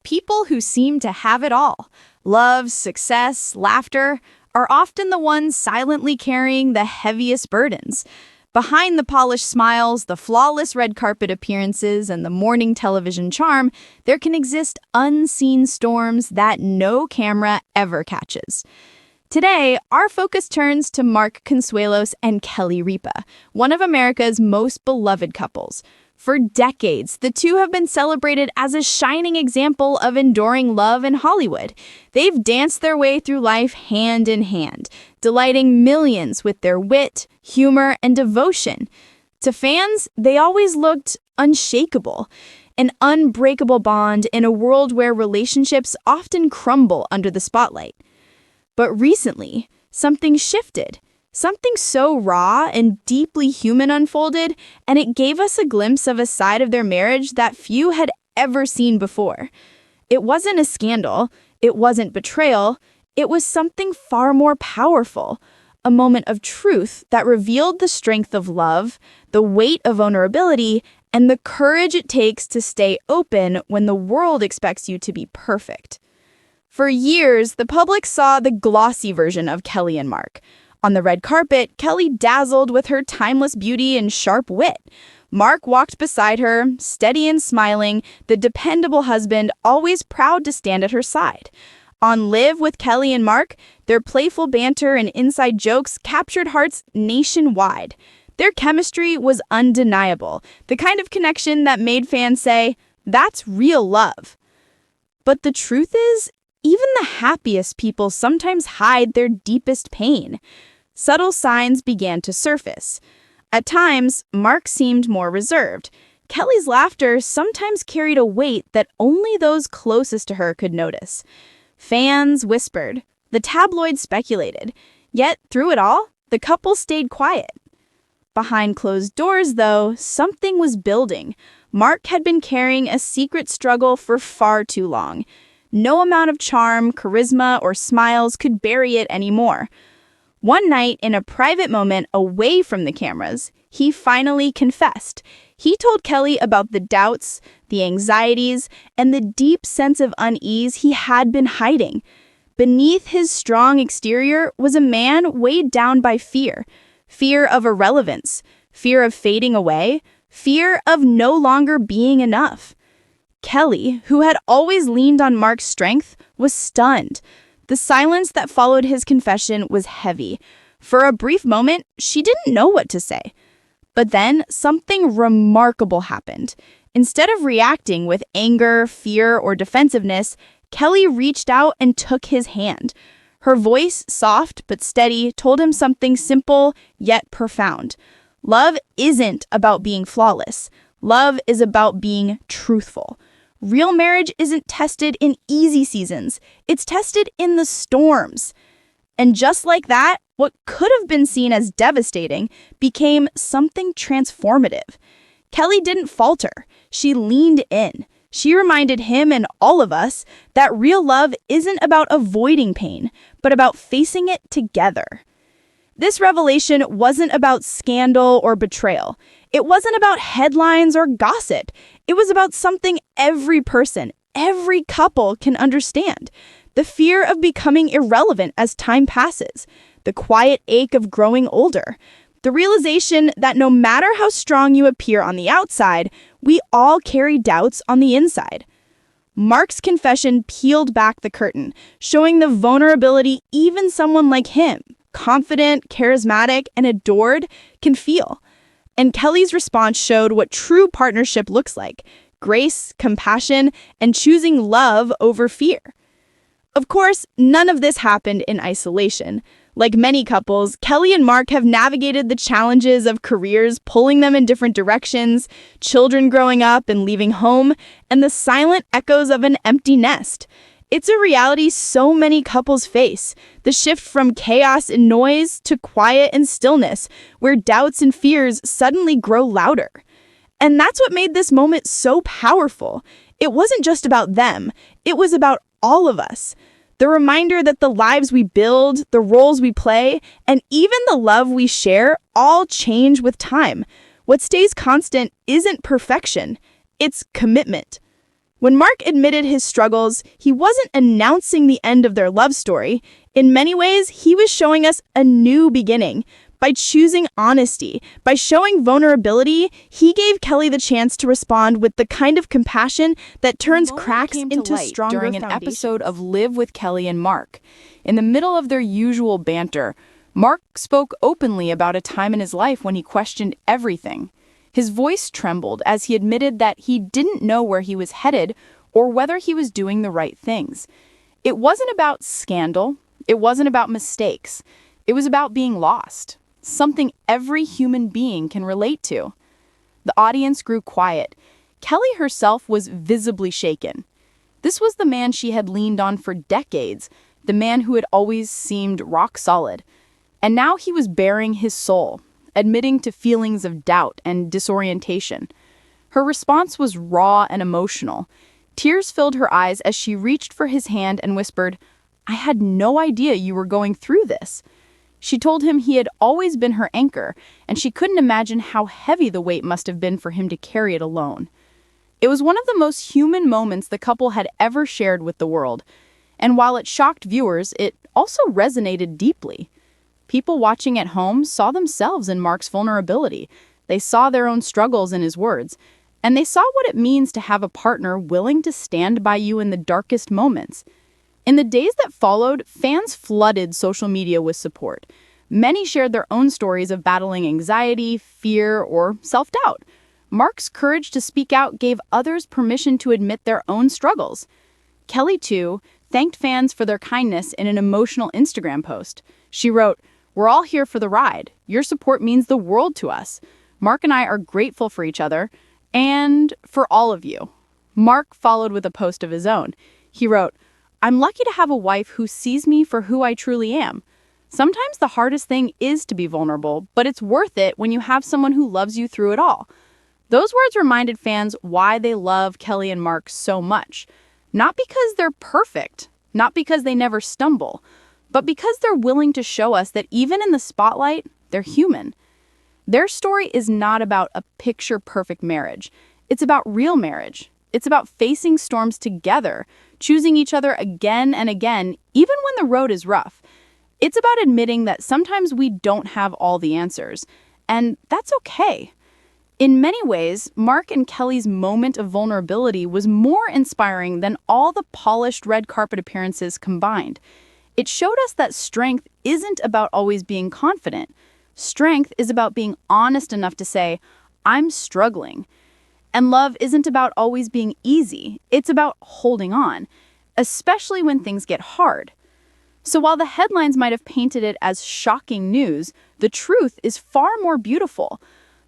people who seem to have it all. Love, success, laughter are often the ones silently carrying the heaviest burdens. Behind the polished smiles, the flawless red carpet appearances, and the morning television charm, there can exist unseen storms that no camera ever catches. Today, our focus turns to Mark Consuelos and Kelly Ripa, one of America's most beloved couples. For decades, the two have been celebrated as a shining example of enduring love in Hollywood. They've danced their way through life hand in hand, delighting millions with their wit, humor, and devotion. To fans, they always looked unshakable, an unbreakable bond in a world where relationships often crumble under the spotlight. But recently, something shifted. Something so raw and deeply human unfolded, and it gave us a glimpse of a side of their marriage that few had ever seen before. It wasn't a scandal, it wasn't betrayal, it was something far more powerful, a moment of truth that revealed the strength of love, the weight of vulnerability, and the courage it takes to stay open when the world expects you to be perfect. For years, the public saw the glossy version of Kelly and Mark. On the red carpet, Kelly dazzled with her timeless beauty and sharp wit. Mark walked beside her, steady and smiling, the dependable husband always proud to stand at her side. On Live with Kelly and Mark, their playful banter and inside jokes captured hearts nationwide. Their chemistry was undeniable, the kind of connection that made fans say, "That's real love." But the truth is, even the happiest people sometimes hide their deepest pain. Subtle signs began to surface. At times, Mark seemed more reserved. Kelly's laughter sometimes carried a weight that only those closest to her could notice. Fans whispered. The tabloids speculated. Yet, through it all, the couple stayed quiet. Behind closed doors, though, something was building. Mark had been carrying a secret struggle for far too long. No amount of charm, charisma, or smiles could bury it anymore. One night, in a private moment away from the cameras, he finally confessed. He told Kelly about the doubts, the anxieties, and the deep sense of unease he had been hiding. Beneath his strong exterior was a man weighed down by fear. Fear of irrelevance, fear of fading away, fear of no longer being enough. Kelly, who had always leaned on Mark's strength, was stunned. The silence that followed his confession was heavy. For a brief moment, she didn't know what to say. But then something remarkable happened. Instead of reacting with anger, fear, or defensiveness, Kelly reached out and took his hand. Her voice, soft but steady, told him something simple yet profound. Love isn't about being flawless. Love is about being truthful. Real marriage isn't tested in easy seasons. It's tested in the storms. And just like that, what could have been seen as devastating became something transformative. Kelly didn't falter. She leaned in. She reminded him and all of us that real love isn't about avoiding pain, but about facing it together. This revelation wasn't about scandal or betrayal. It wasn't about headlines or gossip. It was about something every person, every couple can understand. The fear of becoming irrelevant as time passes. The quiet ache of growing older. The realization that no matter how strong you appear on the outside, we all carry doubts on the inside. Mark's confession peeled back the curtain, showing the vulnerability even someone like him, confident, charismatic, and adored, can feel. And Kelly's response showed what true partnership looks like: grace, compassion, and choosing love over fear. Of course, none of this happened in isolation. Like many couples, Kelly and Mark have navigated the challenges of careers pulling them in different directions, children growing up and leaving home, and the silent echoes of an empty nest. It's a reality so many couples face, the shift from chaos and noise to quiet and stillness, where doubts and fears suddenly grow louder. And that's what made this moment so powerful. It wasn't just about them, it was about all of us. The reminder that the lives we build, the roles we play, and even the love we share all change with time. What stays constant isn't perfection, it's commitment. When Mark admitted his struggles, he wasn't announcing the end of their love story. In many ways, he was showing us a new beginning. By choosing honesty, by showing vulnerability, he gave Kelly the chance to respond with the kind of compassion that turns cracks into stronger during an episode of Live with Kelly and Mark. In the middle of their usual banter, Mark spoke openly about a time in his life when he questioned everything. His voice trembled as he admitted that he didn't know where he was headed or whether he was doing the right things. It wasn't about scandal. It wasn't about mistakes. It was about being lost, something every human being can relate to. The audience grew quiet. Kelly herself was visibly shaken. This was the man she had leaned on for decades, the man who had always seemed rock solid. And now he was baring his soul, admitting to feelings of doubt and disorientation. Her response was raw and emotional. Tears filled her eyes as she reached for his hand and whispered, "I had no idea you were going through this." She told him he had always been her anchor, and she couldn't imagine how heavy the weight must have been for him to carry it alone. It was one of the most human moments the couple had ever shared with the world. And while it shocked viewers, it also resonated deeply. People watching at home saw themselves in Mark's vulnerability. They saw their own struggles in his words, and they saw what it means to have a partner willing to stand by you in the darkest moments. In the days that followed, fans flooded social media with support. Many shared their own stories of battling anxiety, fear, or self-doubt. Mark's courage to speak out gave others permission to admit their own struggles. Kelly, too, thanked fans for their kindness in an emotional Instagram post. She wrote, "We're all here for the ride. Your support means the world to us. Mark and I are grateful for each other and for all of you." Mark followed with a post of his own. He wrote, "I'm lucky to have a wife who sees me for who I truly am. Sometimes the hardest thing is to be vulnerable, but it's worth it when you have someone who loves you through it all." Those words reminded fans why they love Kelly and Mark so much. Not because they're perfect, not because they never stumble, but because they're willing to show us that even in the spotlight, they're human. Their story is not about a picture-perfect marriage. It's about real marriage. It's about facing storms together, choosing each other again and again, even when the road is rough. It's about admitting that sometimes we don't have all the answers, and that's okay. In many ways, Mark and Kelly's moment of vulnerability was more inspiring than all the polished red carpet appearances combined. It showed us that strength isn't about always being confident. Strength is about being honest enough to say, "I'm struggling." And love isn't about always being easy. It's about holding on, especially when things get hard. So while the headlines might have painted it as shocking news, the truth is far more beautiful.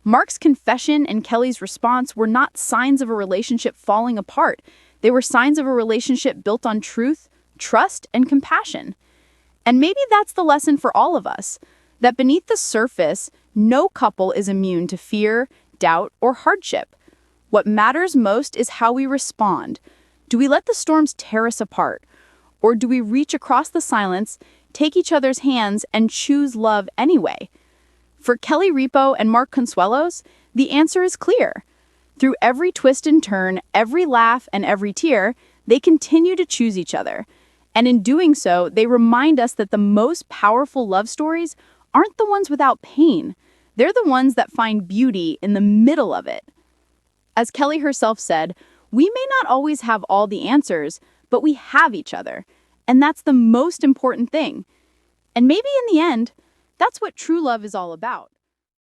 Mark's confession and Kelly's response were not signs of a relationship falling apart. They were signs of a relationship built on truth, trust, and compassion. And maybe that's the lesson for all of us, that beneath the surface, no couple is immune to fear, doubt, or hardship. What matters most is how we respond. Do we let the storms tear us apart? Or do we reach across the silence, take each other's hands, and choose love anyway? For Kelly Ripa and Mark Consuelos, the answer is clear. Through every twist and turn, every laugh, and every tear, they continue to choose each other. And in doing so, they remind us that the most powerful love stories aren't the ones without pain. They're the ones that find beauty in the middle of it. As Kelly herself said, "We may not always have all the answers, but we have each other. And that's the most important thing." And maybe in the end, that's what true love is all about.